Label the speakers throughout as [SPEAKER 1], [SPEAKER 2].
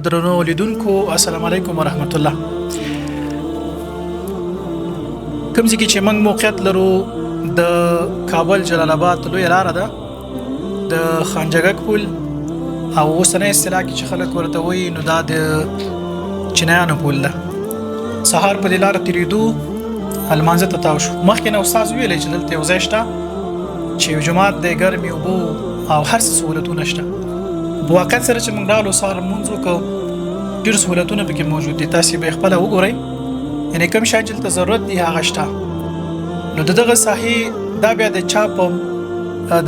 [SPEAKER 1] درنو لیدونکو السلام علیکم ورحمت الله. کوم ځای کې چې موږ موقعیت لرو د کابل جلال آباد لوی لاره ده د خانجګک پل او اوسنۍ اصطلاح کې چې خلک ورته وایي نو دا د چینایانو پل ده. سهار په دې لاره تېرېدو لمانځه ته تاو شو. مخکې نه استاد ویلی چې دلته یو ځای شته چې یو جومات دی، ګرمې اوبه او هر څه سهولتونه شته. په واقعیت سره چې موږ راغلو سهار لمونځ وکړو ډېر سهولتونه پکې موجود دي. تاسې به یې خپله وګورئ، یعنې کوم شی چې دلته ضرورت دی هغه شته. نو د دغه ساحې دا بیا د چا په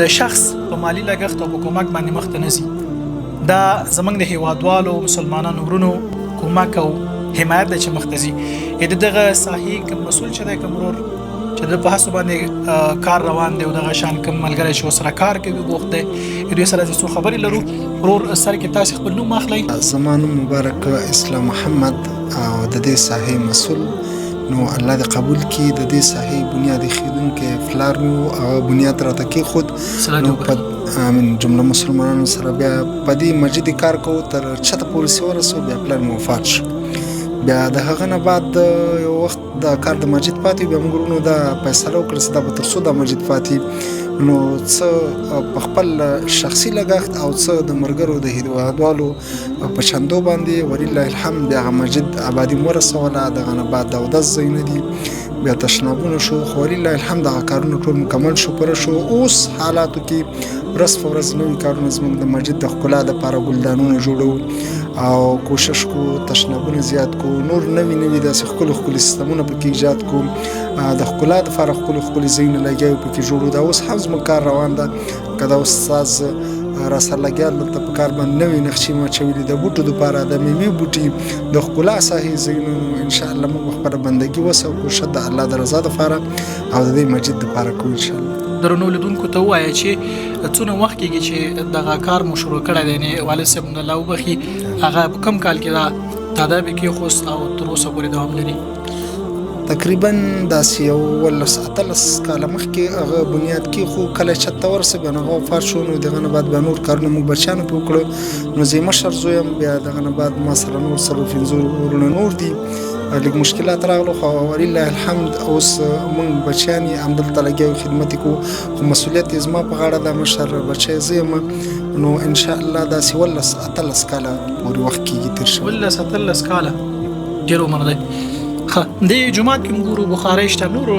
[SPEAKER 1] د شخص په مالي لګښت او په کومک باندې مخته نه ځي. دا زموږ د هیوادوالو مسلمانانو ورونو کومک او حمایت دی چې مخته ځي. د دغه ساحې کوم مسؤل چې دی، کوم ورور چې د په هڅو باندې کار روان دی او دغه شان کوم ملګری چې ورسره کار کوي بوخت دی، دوی سره څه خبرې لرو. ورور سر کې تاسې خپل نوم اخلئ.
[SPEAKER 2] زما نوم مبارک اسلام محمد او د دې ساحې مسؤل. نو الله دې قبول کړي. د دې ساحې بنیاد ایښودونکی پلار مې و، هغه بنیاد راته کېښود. نو په امین جمله مسلمانانو سره بیا په دې مسجد کار کوو تر چته پورې چې ورسو. بیا پلار مې وفات شو. بیا د هغه نه بعد یو وخت دا کار د مسجد پاتې، بیا موږ ورونو دا فیصله وکړه چې دا به تر څو دا مسجد پاتې، نو څه په خپل شخصي لګښت او څه د ملګرو د هیوادوالو په چندو باندې ولله الحمد د هغه مسجد آبادي مو ورسوله. دغه نه بعد د اودس ځایونه دي، بیا تشنابونه شو، خو ولله الحمد هغه کارونه ټول مکمل شو، پوره شو. اوس حالاتو کې ورځ په ورځ نوي کارونه زموږ د مسجد د ښکلا دپاره ګلدانونه جوړو او کوشش کو تشنابونه زیات کو، نور نوي داسې ښکلي ښکلي سیستمونه پکې ایجاد کو، د ښکلا دپاره ښکلي ځایونه لګیا پکې جوړو. دا اوس هم زموږ کار روان ده. که دا استاذ راسره لګیا دلته په کار باندې نوې نقشې ما اچولي د بوټو دپاره، د میوې بوټي، د ښکلا ساحې ځایونه. انشاءالله موږ به خپله بندګي وسو کوشش د الله د رضا دپاره او د دې مسجد دپاره کوو انشاءالله.
[SPEAKER 1] درنو لیدونکو ته ووایه چې څونه وخت کېږي چې دغه کار مو شروع کړی دی، یعنې والد صاحب مو الله وبخي هغه په کوم کال کې دا تاداب یې کېښوست او تر اوسه پورې دوام لري؟
[SPEAKER 2] تقریبا داسې 18 کاله مخکې هغه بنیاد کېښو. کله چت ته ورسه بیا هغه وفات شو. نو دغه نه بعد بیا نور کارونه موږ بچیانو پرې وکړو. نو زه یې مشر زوی یم. بیا دغه نه بعد ما سره نور 15 ورونه نور دي. لږ مشکلات راغلو، خو ولله الحمد اوس موږ بچیان یې همدلته لګیا یو، خدمت یې کوو. خو مسؤلیت یې زما په غاړه ده، مشر بچی زه یم. نو انشاءالله داسې 18 کاله پورې وخت کېږي تېر شوی.
[SPEAKER 1] 18 کاله ډېر عمر دی. د جومات کې موږ ګورو بخارۍ شته، نور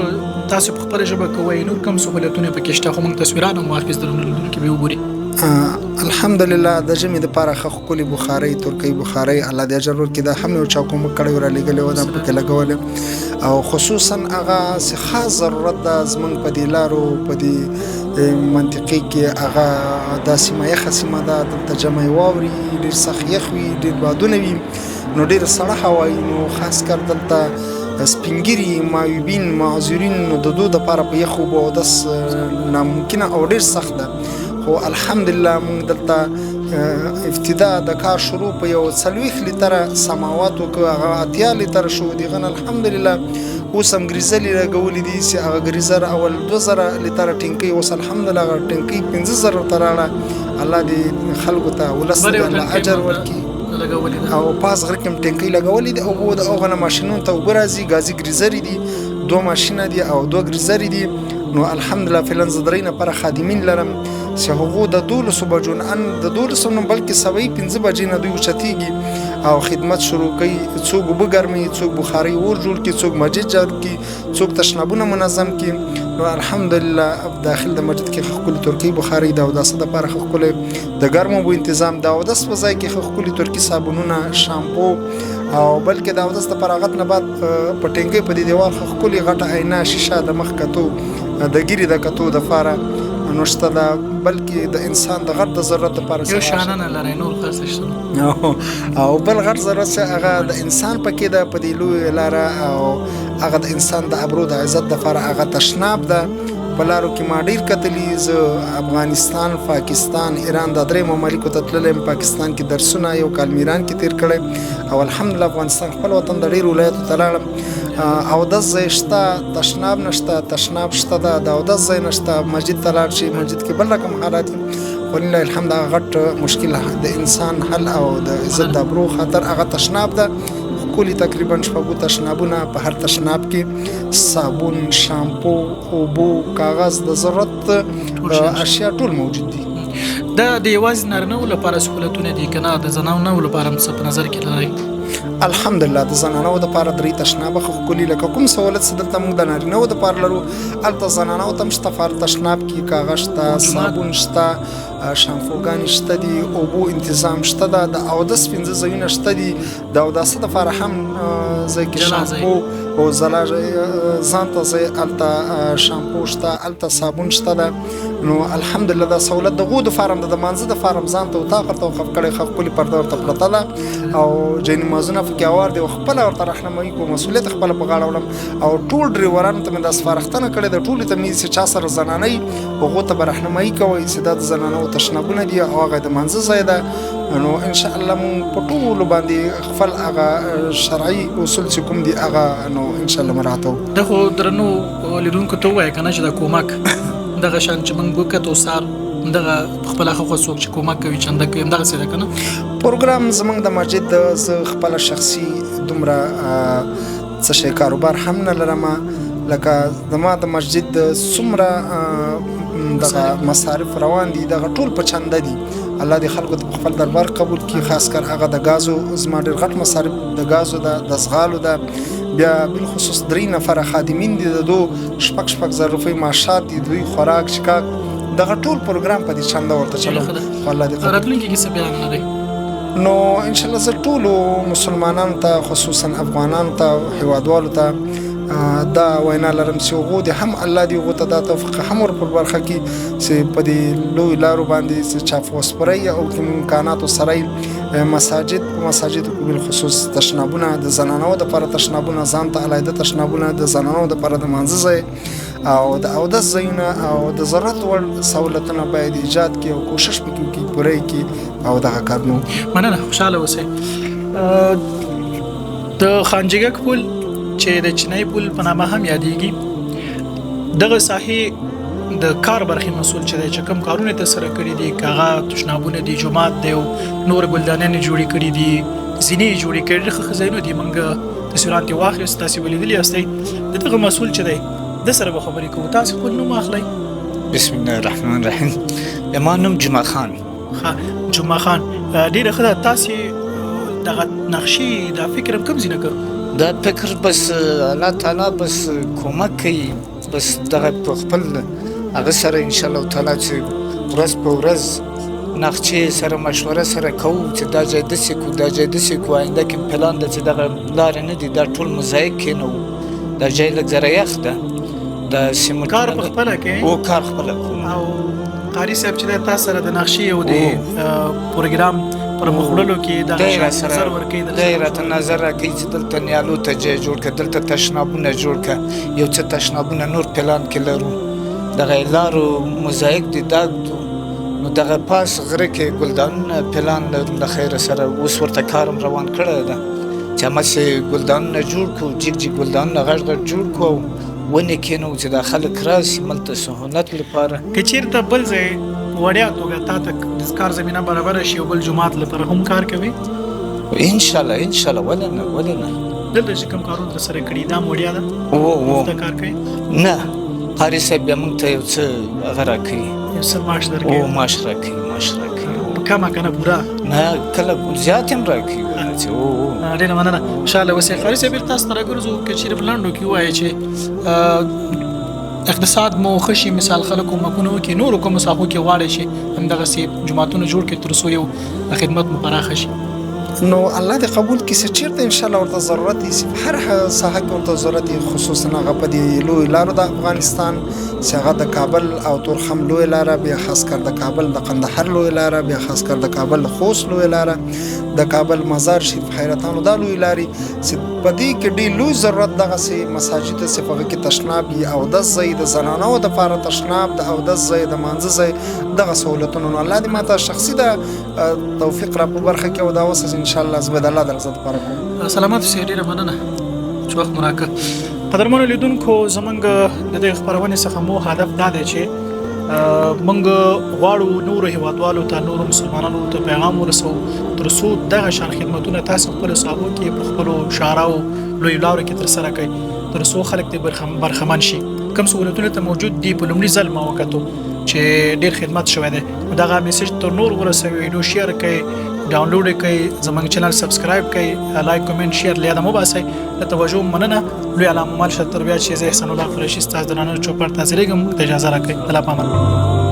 [SPEAKER 1] تاسو په خپله ژبه کوئ، نور کوم سهولتونه پکې شته؟ خو موږ تصویران هم واخیست درنو لیدونکي به وګوري.
[SPEAKER 2] الحمدلله د ژمي دپاره ښه ښکلې بخارۍ، ترکۍ بخارۍ، الله دې اجر ورکړي. دا هم یو چا کومک کړی و رالیږلې وه، دا پکې لګولې. او خصوصا هغه چې خاص ضرورت ده زموږ په دې لارو په دې منطقې کې، هغه دا سیمه یخه سیمه ده. دلته جمع واوري، ډېر سخت یخ وي، ډېر بادونه وي، نو ډېره سړه هوا وي. نو خاص کر دلته سپینګیري، معیوبین، معذورین، نو د دو دپاره په یخو اوبو اودس ناممکنه او ډېر سخت ده. خو الحمدلله موږ دلته ابتدا د کار شروع په یو 40 لیتره سماوات وکړو، هغه 80 لیتره شو. دغه نه الحمدلله اوس هم ګریزلې لګولې دي چې هغه ګریزر اول 2000 لیتره ټینکۍ، اوس الحمدلله هغه ټینکۍ 5000 ته راړه. الله دې خلکو ته ولس ته اجر ورکړي. او پاس غره کې ټینکۍ لګولې دي او د هغه نه ماشینونو ته اوبه راځي. ګازي ګریزرې دي، 2 ماشینه دي او 2 ګریزرې دي. نو الحمدلله فعلا زه 3 نفره خادمین لرم چې هغو د 12 بجو نه د 12 نه بلکې 15 بجې نه دوی اوچتېږي او خدمت شروع کوي. څوک اوبه ګرموي، څوک بخارۍ اور جوړ کړي، څوک مسجد جوړ کړي، څوک تشنابونه منظم کړي. نو الحمدلله داخل د مسجد کې ښکلې ترکۍ بخارۍ د اوداسه دپاره ښکلی د ګرمو اوبو تنظیم، د اودس په ځای کې ښکلي ترکي صابونونه، شامپو، او بلکې د اودس دپاره هغه نه بعد په ټینکۍ په دې دیوال ښکلې غټه آینه شیشه د مخ کتو د ګیرې د کتو دپاره نو شته ده. بلکې د انسان د غټ د ضرورت دپاره
[SPEAKER 1] یو شانه نه لرئ، نور خاص شته.
[SPEAKER 2] او بل غټ ضرورت چې هغه د انسان پکې ده په دې لویه لاره، او هغه د انسان د ابرو د عزت دپاره هغه تشناب ده. په لارو کې ما ډېر کتلي. زه افغانستان، پاکستان، ایران دا 3 ممالکو ته تللی یم. پاکستان کې درسونه یو کال میران کې تېر کړی، او الحمدلله افغانستان خپل وطن د ډېرو ولایتو ته لاړم. اودس ځای شته، تشناب نشته، تشناب شته ده، د اودس ځای نشته. مسجد ته لاړ شي، مسجد کې بل رقم حالات. ولله الحمد هغه غټ مشکل د انسان حل او د عزت د ابرو خاطر هغه تشناب ده. کلی تقریبا شپږ تشنابونه په هر تشناب کې صابون، شامپو، اوبو، کاغذ د ضرورت اشیاء ټول موجود دي.
[SPEAKER 1] دا د یوازې نارینه‌و لپاره سهولتونه دي که نه د زنانو لپاره هم څه په نظر کې لرئ؟
[SPEAKER 2] الحمدلله د زنانو دپاره 3 تشنابه ښکلي لکه کوم سهولت چې دلته موږ د نارینه‌و دپاره لرو هلته زنانو ته هم شته. په هر تشناب کې کاغذ شته، صابون شته، شامپوګانې شته دي، اوبو انتظام شته ده، د اودس 5 ځایونه شته دي. د اوداسه دپاره هم ځای کې شامپو او ځلا ځان ته ځای هلته شامپو شته، هلته صابون شته ده. نو الحمدلله دا سهولت د غو دپاره هم د مانځه دپاره هم ځان ته اطاق ورته وقف کړی ښه ښکلې پرده ورته پرته ده او جای نمازونه پکې هوار دي او خپله ورته رهنمایي کوم، مسؤلیت خپله په غاړه وړم او ټول ډریورانو ته مې دا سپارښتنه کړې ده ټولو ته مې چې چا سره زنانه وي هغو ته به رهنمایي کوئ چې دا د زنانو تشنابونه دي او هغه د مانځه ځای ده. نو انشاءالله مونږ په ټولو باندې خپل هغه شرعي اصول چې کوم دي هغه نو انشاءالله مراعاتوو.
[SPEAKER 1] دا خو درنو لیدونکو ته ووایه که نه چې دا کومک دغه شان چې موږ وکتو سار دغه خپله خو څوک چې کومک کوي چنده کوي همدغسې ده که نه
[SPEAKER 2] پروګرام زموږ د مسجد زه خپله شخصي دومره څه شی کاروبار هم نه لرم لکه زما د مسجد څومره دغه مصارف روان دي دغه ټول په چنده دي. الله دې خلکو ته خپل دربار قبول کړي. خاص کر هغه د غازو زما ډېر غټ مصارف د غازو د زغالو ده. بیا بالخصوص 3 نفره خادمین دي د دو شپږ زره روپۍ معاشات دي، دوی خوراک شکاک دغه ټول پروګرام په دې چنده ورته چلوم. الله دې
[SPEAKER 1] راتلونکي کې څه پلان لرئ؟
[SPEAKER 2] نو انشاءالله زه ټولو مسلمانانو ته خصوصا افغانانو ته هیوادوالو ته دا وینا لرم چې هغو دې هم الله دې هغو ته دا توفیق هم ور پر برخه کړي چې په دې لویو لارو باندې چې چاپ وسپرئ او کوم امکاناتو سره مساجد په مساجدو کې بالخصوص تشنابونه د زنانو دپاره تشنابونه ځان ته علیحده تشنابونه د زنانو دپاره د مانځه ځای او د اودس ځایونه او د ضرورت وړ سهولتونه باید ایجاد کړي او کوشش وکړي چې پوره یې کړي او دغه کارونه.
[SPEAKER 1] مننه، خوشحاله اوسئ. د خانجګک پل چې د چینای پل په نامه هم یادېږي دغه ساحې د کار برخې مسؤل چې دی چې کوم کارونه یې ترسره کړي دي که هغه تشنابونه دي، جومات دی او نور ګلدانیانې جوړې کړي دي، زینې یې جوړې کړي ډېر ښه ځایونه دي. موږ تصویرات یې واخیست، تاسې به لیدلي یاستئ. د دغه مسؤل چې دی د سره به خبرې کوو. تاسې خپل نوم اخلئ؟
[SPEAKER 3] بسم الله الرحمن الرحیم. زما نوم جمعه خان.
[SPEAKER 1] ښه جمعه خان، ډېره ښه ده. تاسې دغه نقشې دا فکر هم کوم ځای نه کړو؟
[SPEAKER 3] دا فکر بس الله تعالی بس کومک کوي، بس دغه په خپل هغه سره انشاءالله تعالی چې ورځ په ورځ نقشې سره مشوره سره کوو چې دا ځای داسې کړو دا ځای داسې کړو. آینده کې پلان ده چې دغه لارې نه دي دا ټول موزاییک کېنوو. دا ځای لږ ذره یخ ده، د سیمنټ
[SPEAKER 1] کار په خپله کوې
[SPEAKER 3] او کار خپله کوم.
[SPEAKER 1] او قاري صاحب چې دی تا سره د نقشې او د پروګرام پر مخوړلو کې دغه نظر ورکوي،
[SPEAKER 3] دی راته نظر راکوي چې دلته نیالو ته ځای جوړ کړه، دلته تشنابونه جوړ کړه، یو څه تشنابونه نور پلان کې لرو. دغه لارو موزاییک دي دا نو دغه پاس غره کې ګلدانونه پلان لرو له خیره سره. اوس ورته کار هم روان کړی ده چې همسې ګلدانونه جوړ کړو، جګ جګ ګلدانونه غټ غټ جوړ کړو ونې کېنو چې دا خلک راسي ملته سهولت لپاره.
[SPEAKER 1] که چېرته بل ځای وړیا توګه تا ته د کار زمینه برابره شي او بل جومات لپاره هم کار کوي؟
[SPEAKER 3] انشاءالله ولې نه.
[SPEAKER 1] دلته چې کوم کارونه ترسره کړي دا هم وړیا ده؟ مفته کار کوي؟
[SPEAKER 3] نه، قاري صاحب بیا موږ ته یو څه هغه راکوي،
[SPEAKER 1] یو څه معاش درکوي.
[SPEAKER 3] معاش راکوي
[SPEAKER 1] کمه که نه پوره؟
[SPEAKER 3] نه کله زیات هم راکوي.
[SPEAKER 1] ډېره مننه، خوشحاله اوسئ. قاري صاحب تاسو ته راګرځو که چېرې په لنډو کې ووایئ چې اقتصاد مو ښه شي، مثال خلک کومکونه وکړي، نورو کومو ساحو کې غواړئ چې همدغسې جوماتونه جوړ کړي تر څو یو خدمت مو پراخه شي.
[SPEAKER 2] نو الله دې قبول کړي چې چېرته انشاءالله ورته ضرورت وي چې هر ساحه کې ورته ضرورت وي، خصوصا هغه په دې لویو لارو د افغانستان چې هغه د کابل او تورخم لویه لاره، بیا خاص کر د کابل د قندهار لویه لاره، بیا خاص کر د کابل د خوست لویه لاره، د کابل مزار شریف حیرتانو دا لویې لارې چې په دې کې ډېر لوی ضرورت دغسې مساجد چې په هغه کې تشناب وي، اودس ځای د زنانو دپاره تشناب، د اودس ځای، د مانځه ځای، دغه سهولتونه. نو الله دې ما ته شخصي د توفیق را په برخه کې او دا اوس انشاءالله زه به د الله د رضا دپاره کوم.
[SPEAKER 1] سلامات اوسئ، ډېره مننه چې وخت مو راکړ. قدرمنو لیدونکو، زموږ د دې خپرونې څخه مو هدف دا دی چې موږ غواړو نورو هیوادوالو ته نورو مسلمانانو ته پیغام ورسو تر څو دغه شان خدمتونه تاسو خپل صحابو کې په خپل شعراو لوی لارو کې تر سره کوي تر څو خلک دې برخمن شي کوم سہولتونه ته موجود دي په لومړي ځل ما وکړو چې ډیر خدمت شوی دی دغه میسج تر نور ورسوي نو شیر کړئ ډاونلوډ کړئ زموږ چینل سبسکرایب کړئ لایک کمنټ شیر لیاده مو باسئ د توجه مننه لوی علامه مال شتر بیا چې زه احسان الله قریشي استاد د نن چوپړ تاسو لګم اجازه راکړئ الله پامان